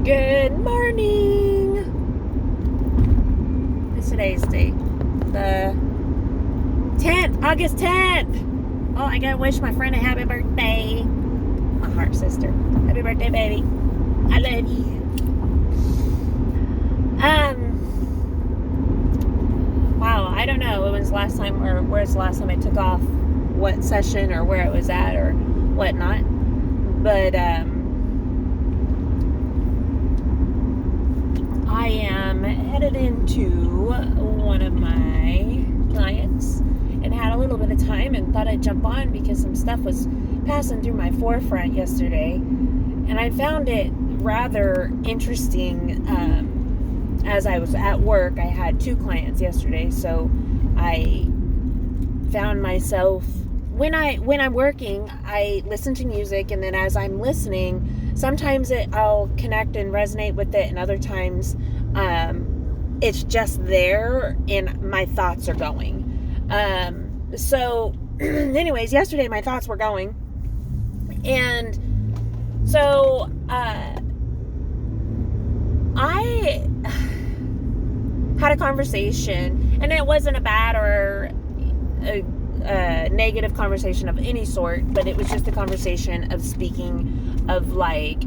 Good morning. What's today's date? The 10th, August 10th. Oh, I gotta wish my friend a happy birthday. My heart sister. Happy birthday, baby. I love you. Wow, I don't know. Where's the last time I took off, what session or where I was at or whatnot. But, I am headed into one of my clients and had a little bit of time and thought I'd jump on because some stuff was passing through my forefront yesterday, and I found it rather interesting. As I was at work, I had 2 clients yesterday, so I found myself when I'm working, I listen to music, and then as I'm listening, sometimes I'll connect and resonate with it, and other times it's just there and my thoughts are going. So anyways, yesterday my thoughts were going, and so I had a conversation, and it wasn't a bad or a negative conversation of any sort, but it was just a conversation of speaking of like,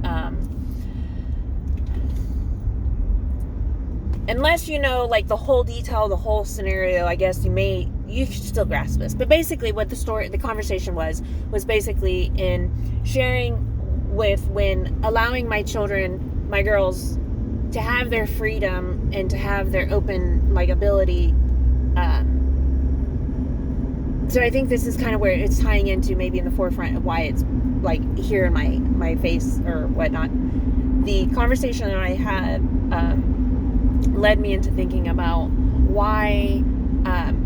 unless you know like the whole detail, the whole scenario, I guess you should still grasp this. But basically what the conversation was basically in sharing with when allowing my children, my girls, to have their freedom and to have their open like ability. So I think this is kind of where it's tying into maybe in the forefront of why it's like here in my face or whatnot. The conversation that I had led me into thinking about why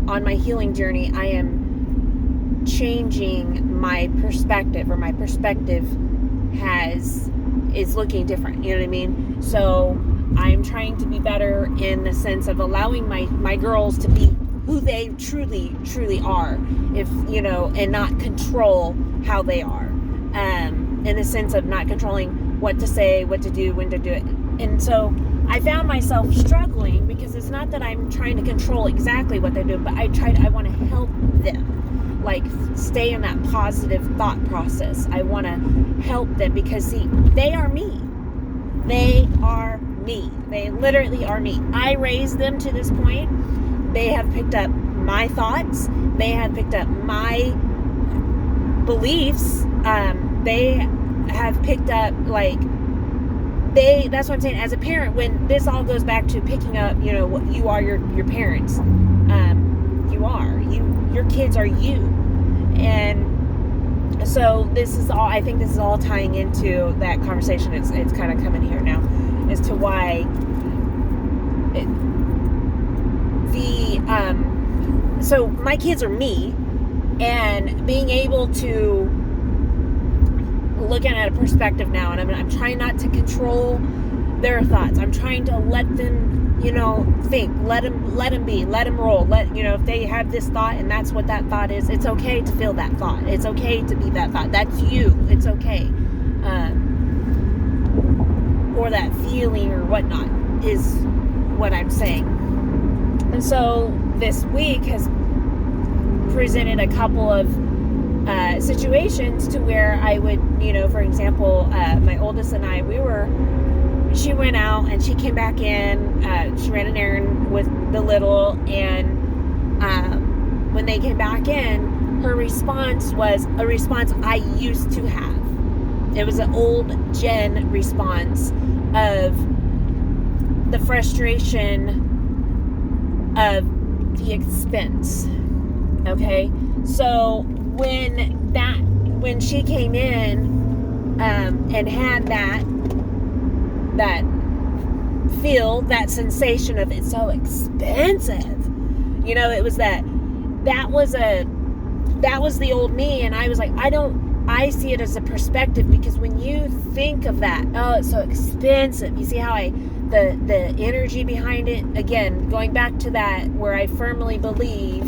on my healing journey I am changing my perspective, or my perspective is looking different. You know what I mean? So I'm trying to be better in the sense of allowing my girls to be who they truly are, if you know, and not control how they are, in the sense of not controlling what to say, what to do, when to do it. And so I found myself struggling because it's not that I'm trying to control exactly what they do, but I want to help them, like stay in that positive thought process. I want to help them because see, they are me. They are me. They literally are me. I raised them to this point. They have picked up my thoughts. They have picked up my beliefs. They have picked up that's what I'm saying. As a parent, when this all goes back to picking up, you know, what you are your parents. Your kids are you. And so I think this is all tying into that conversation. It's kind of coming here now as to why so my kids are me, and being able to look at a perspective now, and I'm trying not to control their thoughts. I'm trying to let them, you know, think, let them be, let them roll, you know, if they have this thought and that's what that thought is, it's okay to feel that thought. It's okay to be that thought. That's you. It's okay. Or that feeling or whatnot is what I'm saying. And so this week has presented a couple of situations to where I would, you know, for example, my oldest and I, she went out and she came back in, she ran an errand with the little, and when they came back in, her response was a response I used to have. It was an old gen response of the frustration of the expense. Okay, so when she came in and had that sensation of it's so expensive, you know, it was that was the old me, and I was like, I see it as a perspective, because when you think of that, oh, it's so expensive, you see how the energy behind it, again, going back to that where I firmly believe,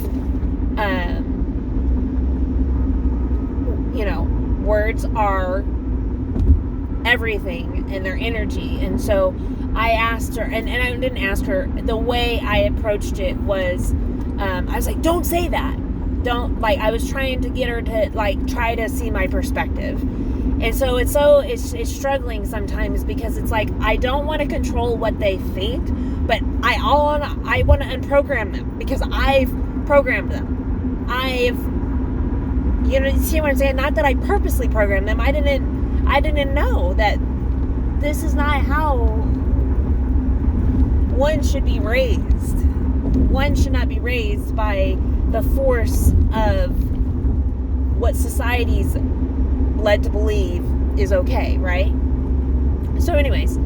you know, words are everything and their energy. And so I asked her, and I didn't ask her, the way I approached it was, I was like, don't say that. Don't, like, I was trying to get her to, like, try to see my perspective. And so it's struggling sometimes, because it's like, I don't want to control what they think, but I want to unprogram them, because I've programmed them. You see what I'm saying? Not that I purposely programmed them. I didn't know that this is not how one should be raised. One should not be raised by the force of what society's led to believe is okay, right? So anyways,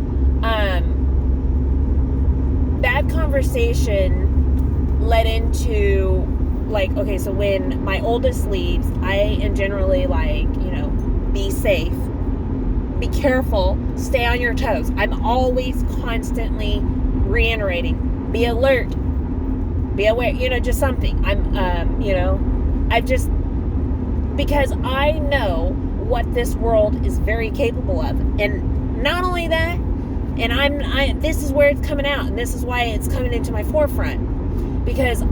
that conversation led into, like, okay, so when my oldest leaves, I am generally like, be safe, be careful, stay on your toes. I'm always constantly reiterating, be alert, be aware, just something. I've just, because I know what this world is very capable of. And not only that, and this is where it's coming out, and this is why it's coming into my forefront, because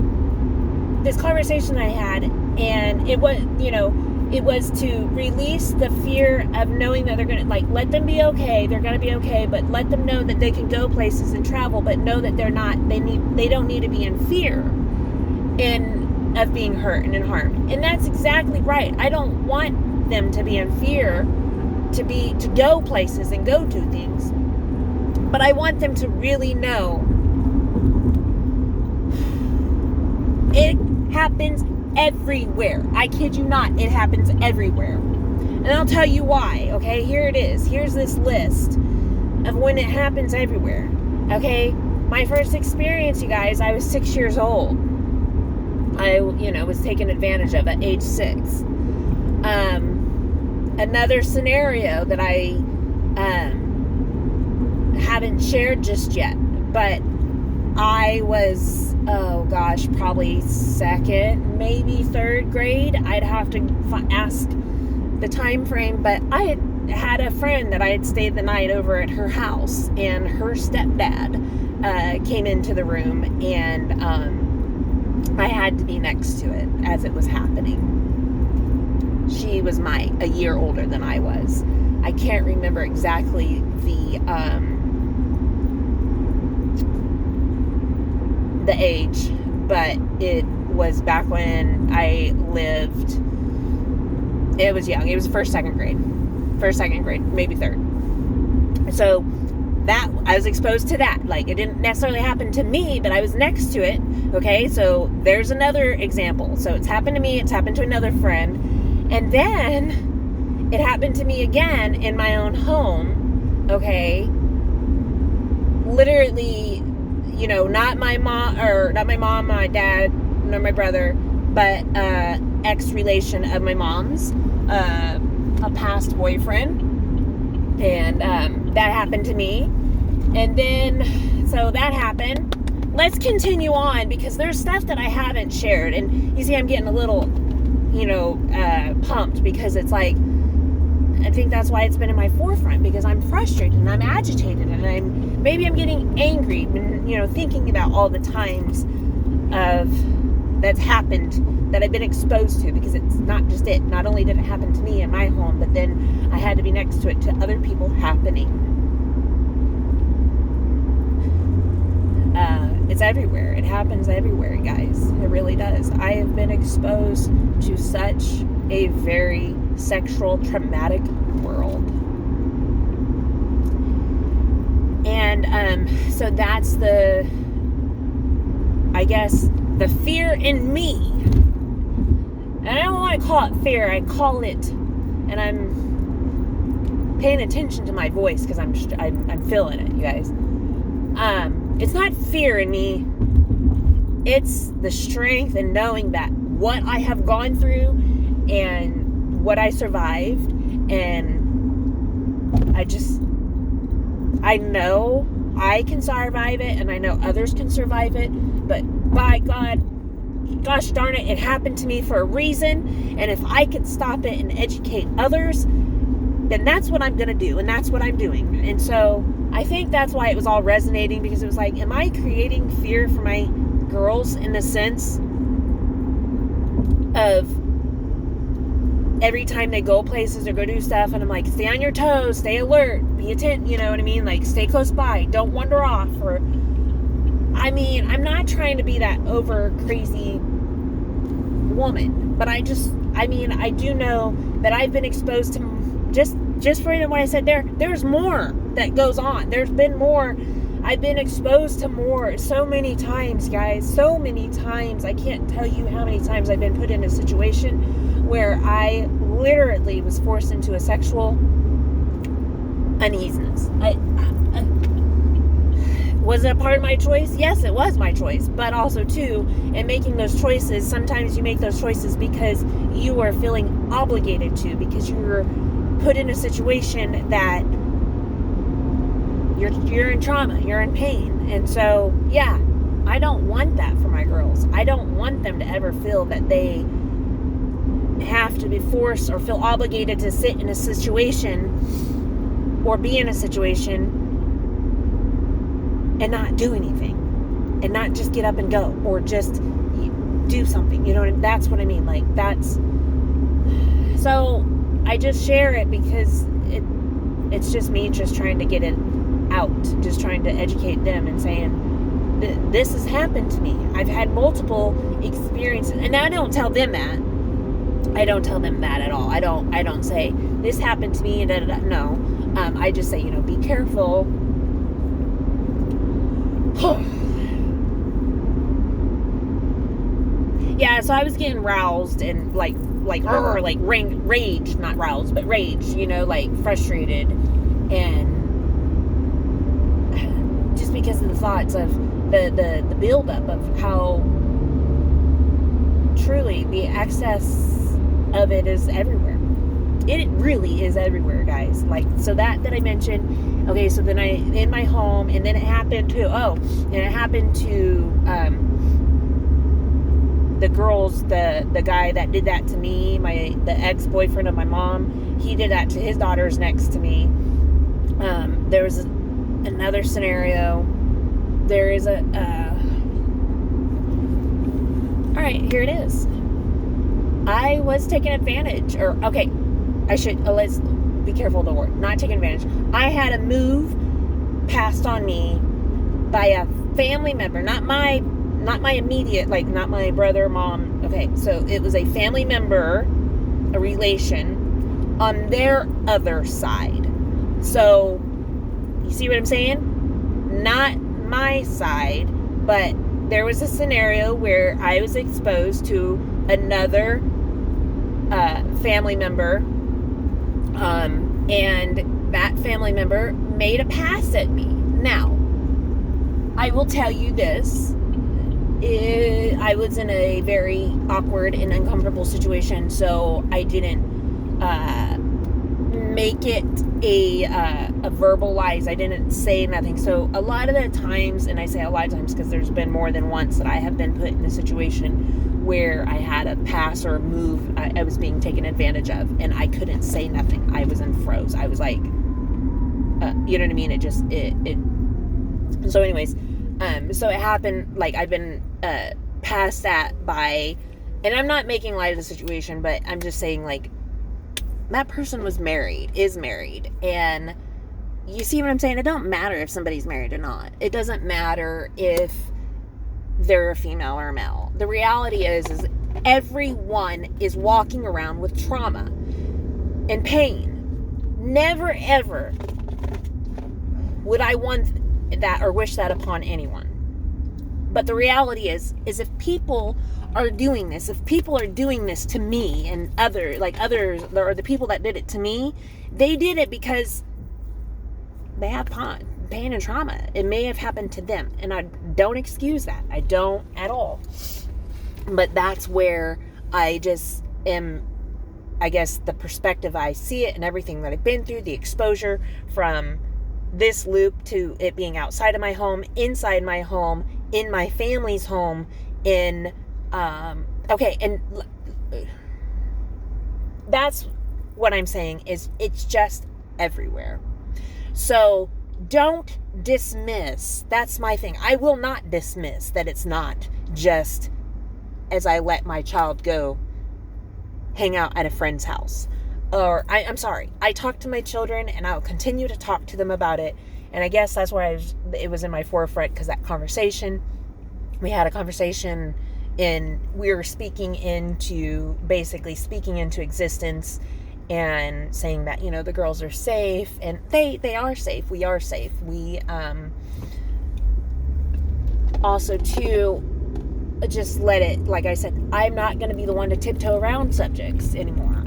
this conversation I had, and it was to release the fear of knowing that they're going to, like, let them be okay, they're going to be okay, but let them know that they can go places and travel, but know that they don't need to be in fear of being hurt and harmed. And that's exactly right. I don't want them to be in fear to go places and go do things, but I want them to really know it happens everywhere. I kid you not, it happens everywhere. And I'll tell you why, okay? Here it is. Here's this list of when it happens everywhere, okay? My first experience, you guys, I was 6 years old. I, was taken advantage of at age 6. Another scenario that I haven't shared just yet, but I was, probably second, maybe third grade. I'd have to ask the time frame, but I had a friend that I had stayed the night over at her house, and her stepdad came into the room, and I had to be next to it as it was happening. She was a year older than I was. I can't remember exactly the age, but it was back when I lived. It was young. It was second grade, maybe third. So that I was exposed to that. Like, it didn't necessarily happen to me, but I was next to it. Okay, so there's another example. So it's happened to me. It's happened to another friend, and then it happened to me again in my own home. Okay, literally. Not my mom, my dad, nor my brother, but ex-relation of my mom's, a past boyfriend, and that happened to me. And then, so that happened. Let's continue on, because there's stuff that I haven't shared, and you see I'm getting a little, pumped, because it's like, I think that's why it's been in my forefront, because I'm frustrated and I'm agitated, and maybe I'm getting angry, thinking about all the times that's happened that I've been exposed to, because it's not just it. Not only did it happen to me in my home, but then I had to be next to it to other people happening. It's everywhere. It happens everywhere, guys. It really does. I have been exposed to such a very sexual, traumatic world. And so that's the fear in me. And I don't want to call it fear. I call it, and I'm paying attention to my voice, because I'm feeling it, you guys. It's not fear in me. It's the strength and knowing that what I have gone through and what I survived, and I know I can survive it, and I know others can survive it, but by God, gosh darn it happened to me for a reason, and if I could stop it and educate others, then that's what I'm going to do. And that's what I'm doing. And so I think that's why it was all resonating, because it was like, am I creating fear for my girls in the sense of every time they go places or go do stuff, and I'm like, stay on your toes, stay alert, be attentive, you know what I mean? Like, stay close by, don't wander off. Or, I mean, I'm not trying to be that over crazy woman, but I do know that I've been exposed to just for what I said there's more that goes on. There's been more. I've been exposed to more so many times, guys, so many times. I can't tell you how many times I've been put in a situation where I literally was forced into a sexual uneasiness. Was it a part of my choice? Yes, it was my choice. But also, too, in making those choices, sometimes you make those choices because you are feeling obligated to, because you're put in a situation that you're in trauma, you're in pain. And so, yeah, I don't want that for my girls. I don't want them to ever feel that they have to be forced or feel obligated to sit in a situation or be in a situation and not do anything, and not just get up and go, or just do something, you know. That's what I mean. Like, that's, so I just share it because it's just me just trying to get it out, just trying to educate them and saying, this has happened to me. I've had multiple experiences, and I don't tell them that. I don't tell them that at all. I don't say, this happened to me, and no. I just say, be careful. Yeah, so I was getting roused and like rage, not roused, but rage, like frustrated, and just because of the thoughts of the buildup of how truly the excess of it is everywhere. It really is everywhere, guys. Like, so that I mentioned. Okay, so then in my home, and then it happened to the girls, the guy that did that to me, the ex-boyfriend of my mom, he did that to his daughters next to me. There was another scenario. There is all right, here it is. I was taken advantage, let's be careful of the word, not taking advantage. I had a move passed on me by a family member, not my immediate, like, not my brother, mom. Okay, so it was a family member, a relation, on their other side. So, you see what I'm saying? Not my side, but there was a scenario where I was exposed to another family member, and that family member made a pass at me. Now, I will tell you this. I was in a very awkward and uncomfortable situation, so I didn't make it a verbalize. I didn't say nothing. So a lot of the times, and I say a lot of times because there's been more than once that I have been put in a situation where I had a pass or a move I was being taken advantage of, and I couldn't say nothing. I was in froze. I was like, you know what I mean? So anyways, so it happened, like, I've been passed that by, and I'm not making light of the situation, but I'm just saying, like, that person is married, and you see what I'm saying? It don't matter if somebody's married or not. It doesn't matter if they're a female or a male. The reality is everyone is walking around with trauma and pain. Never, ever would I want that or wish that upon anyone. But the reality is if people are doing this, to me and others, or the people that did it to me, they did it because they have pain and trauma. It may have happened to them, and I don't excuse that. I don't at all. But that's where I just am, I guess, the perspective I see it and everything that I've been through, the exposure from this loop to it being outside of my home, inside my home, in my family's home, and that's what I'm saying is it's just everywhere. So don't dismiss. That's my thing. I will not dismiss that it's not just as I let my child go hang out at a friend's house. Or, I'm sorry, I talk to my children and I'll continue to talk to them about it. And I guess that's where it was in my forefront, because that conversation, we had a conversation and we were basically speaking into existence and saying that, the girls are safe, and they are safe. We are safe. We, also too, just let it, like I said, I'm not going to be the one to tiptoe around subjects anymore.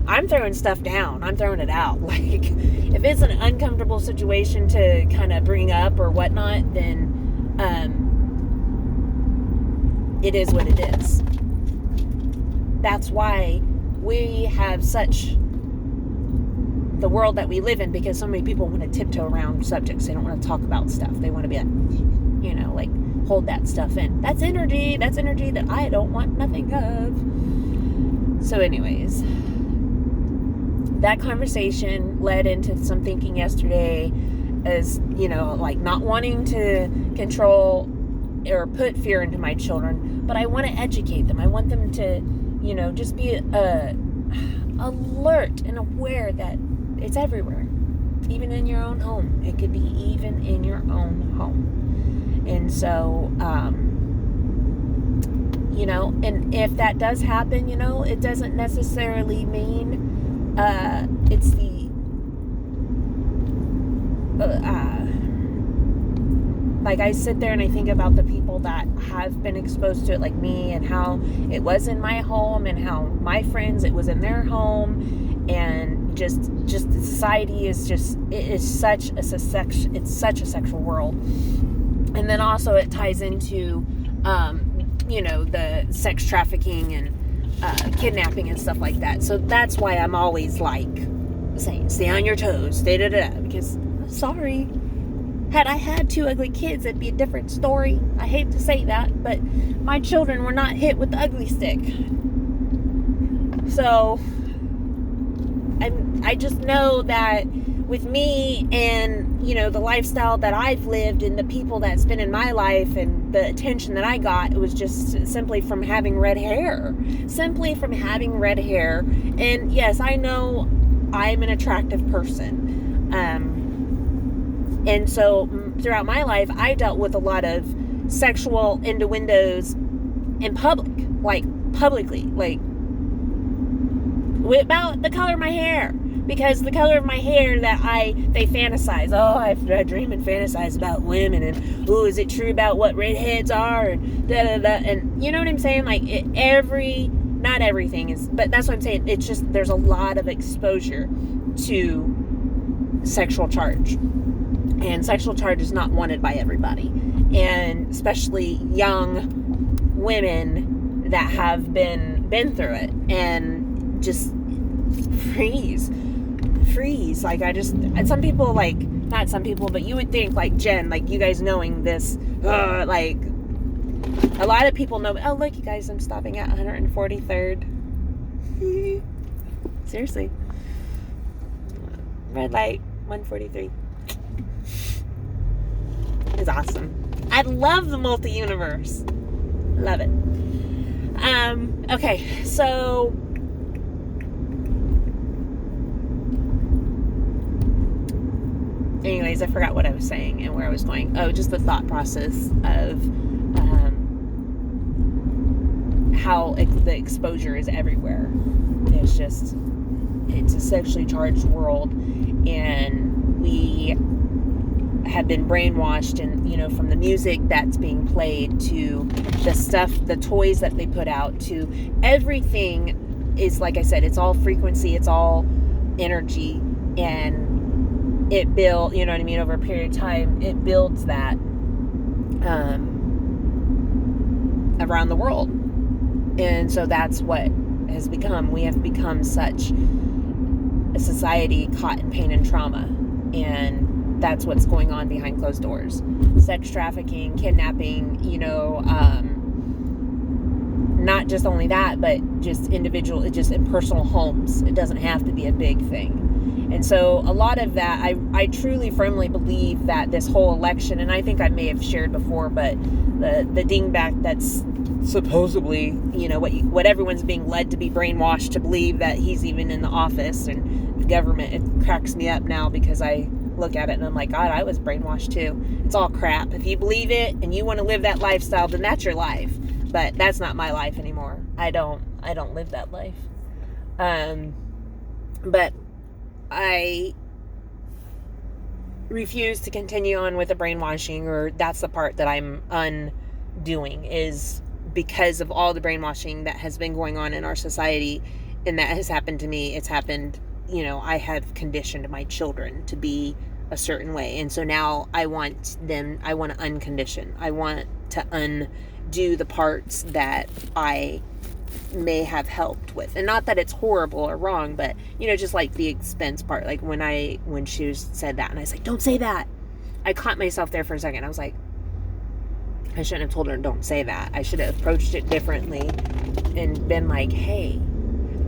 I'm throwing stuff down. I'm throwing it out. Like, if it's an uncomfortable situation to kind of bring up or whatnot, then, it is what it is. That's why we have such the world that we live in, because so many people want to tiptoe around subjects. They don't want to talk about stuff. They want to be like, hold that stuff in. That's energy that I don't want nothing of. So anyways, that conversation led into some thinking yesterday as, like not wanting to control or put fear into my children, but I want to educate them. I want them to, just be alert and aware that it's everywhere, even in your own home. It could be even in your own home. And so, and if that does happen, it doesn't necessarily mean it's the like, I sit there and I think about the people that have been exposed to it, like me, and how it was in my home, and how my friends, it was in their home, and just the society is such a sexual world. And then also it ties into, the sex trafficking and kidnapping and stuff like that. So that's why I'm always like saying, stay on your toes, because sorry. Had I had 2 ugly kids, it'd be a different story. I hate to say that, but my children were not hit with the ugly stick. So, I just know that with me and, the lifestyle that I've lived and the people that's been in my life and the attention that I got, it was just simply from having red hair. Simply from having red hair. And yes, I know I'm an attractive person. And so throughout my life, I dealt with a lot of sexual innuendos in publicly, about the color of my hair. Because the color of my hair that they fantasize. Oh, I dream and fantasize about women, and is it true about what redheads are, and and you know what I'm saying? Like, not everything is, but that's what I'm saying. It's just, there's a lot of exposure to sexual charge. And sexual charge is not wanted by everybody. And especially young women that have been through it. And just freeze. Like, some people, like, not some people, but you would think, like, Jen, like, you guys knowing this, like, a lot of people know, oh, look, you guys, I'm stopping at 143rd. Seriously. Red light, 143. It's awesome. I love the multi-universe. Love it. Okay, so anyways, I forgot what I was saying and where I was going. Oh, just the thought process of how the exposure is everywhere. It's a sexually charged world, and we have been brainwashed, and from the music that's being played to the stuff, the toys that they put out, to everything is, like I said, it's all frequency, it's all energy, and it builds, over a period of time, it builds that around the world. And so that's what has become, we have become such a society caught in pain and trauma, and that's what's going on behind closed doors. Sex trafficking, kidnapping, not just only that, but just just in personal homes. It doesn't have to be a big thing. And so a lot of that, I truly firmly believe that this whole election, and I think I may have shared before, but the dingbat that's supposedly, what everyone's being led to be brainwashed to believe that he's even in the office, and the government, it cracks me up now because I look at it and I'm like, God, I was brainwashed too. It's all crap. If you believe it and you want to live that lifestyle, then that's your life. But that's not my life anymore. I don't live that life. But I refuse to continue on with the brainwashing, or that's the part that I'm undoing, is because of all the brainwashing that has been going on in our society, and that has happened to me. It's happened, I have conditioned my children to be a certain way. And so now I want to uncondition. I want to undo the parts that I may have helped with. And not that it's horrible or wrong, but, just like the expense part. Like when she said that and I was like, don't say that. I caught myself there for a second. I was like, I shouldn't have told her, don't say that. I should have approached it differently and been like, hey,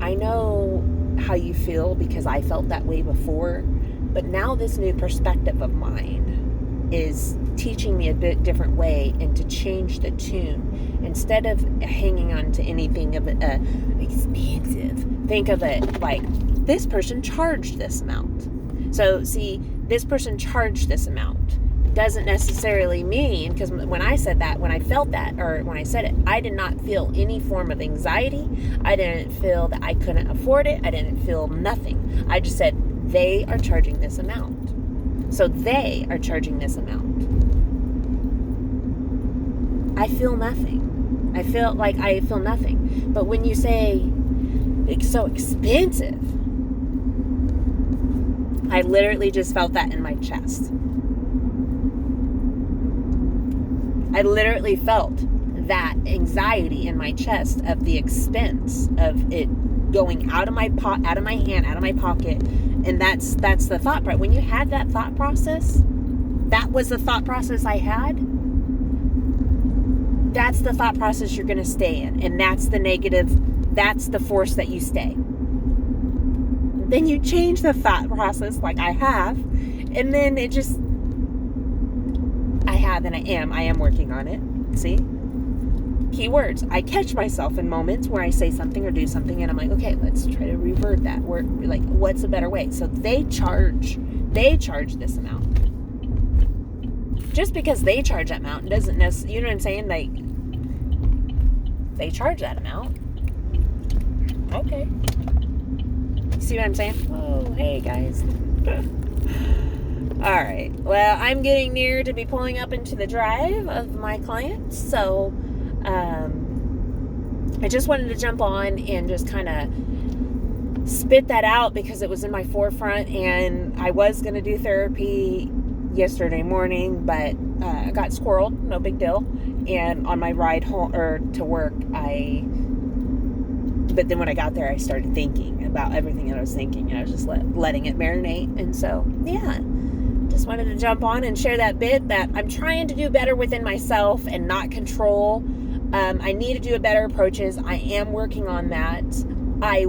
I know how you feel because I felt that way before, but now this new perspective of mine is teaching me a bit different way, and to change the tune. Instead of hanging on to anything of expensive, think of it like, this person charged this amount. So see, this person charged this amount doesn't necessarily mean, because when I said that, when I felt that, or when I said it, I did not feel any form of anxiety. I didn't feel that I couldn't afford it. I didn't feel nothing. I just said, they are charging this amount. So they are charging this amount. I feel nothing. I feel nothing. But when you say it's so expensive, I literally just felt that in my chest. I literally felt that anxiety in my chest of the expense of it going out of my hand, out of my pocket. And that's the thought part. When you had that thought process, that was the thought process I had. That's the thought process you're going to stay in. And that's the negative. That's the force that you stay. Then you change the thought process like I have. And then it just, I am working on it. See? Keywords. I catch myself in moments where I say something or do something and I'm like, okay, let's try to revert that. We're like, what's a better way? So they charge this amount. Just because they charge that amount doesn't necessarily, you know what I'm saying? Like, they charge that amount. Okay. See what I'm saying? Oh, hey guys. All right. Well, I'm getting near to be pulling up into the drive of my clients. So, I just wanted to jump on and just kind of spit that out because it was in my forefront, and I was going to do therapy yesterday morning, but I got squirreled, no big deal. And on my ride home or to work, but then when I got there, I started thinking about everything that I was thinking, and I was just letting it marinate. And so, yeah, just wanted to jump on and share that bit that I'm trying to do better within myself and not control. I need to do better approaches. I am working on that. I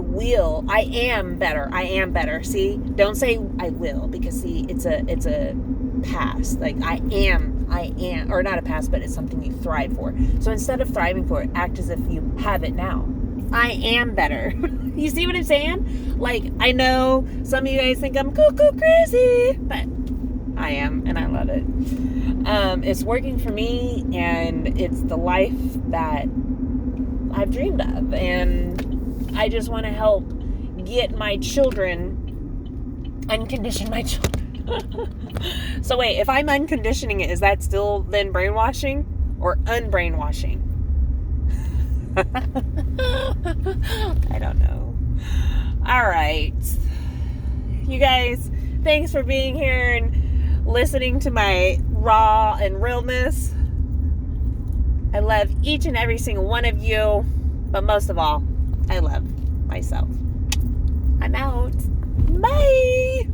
am better. See, don't say I will, because see, it's a past. Like I am, or not a past, but it's something you thrive for. So instead of thriving for it, act as if you have it now. I am better. You see what I'm saying? Like, I know some of you guys think I'm cuckoo crazy, but I am, and I love it. It's working for me, and it's the life that I've dreamed of, and I just want to help get my children, uncondition my children. So wait, if I'm unconditioning it, is that still then brainwashing or unbrainwashing? I don't know. All right. You guys, thanks for being here and listening to my raw and realness. I love each and every single one of you, but most of all, I love myself. I'm out. Bye.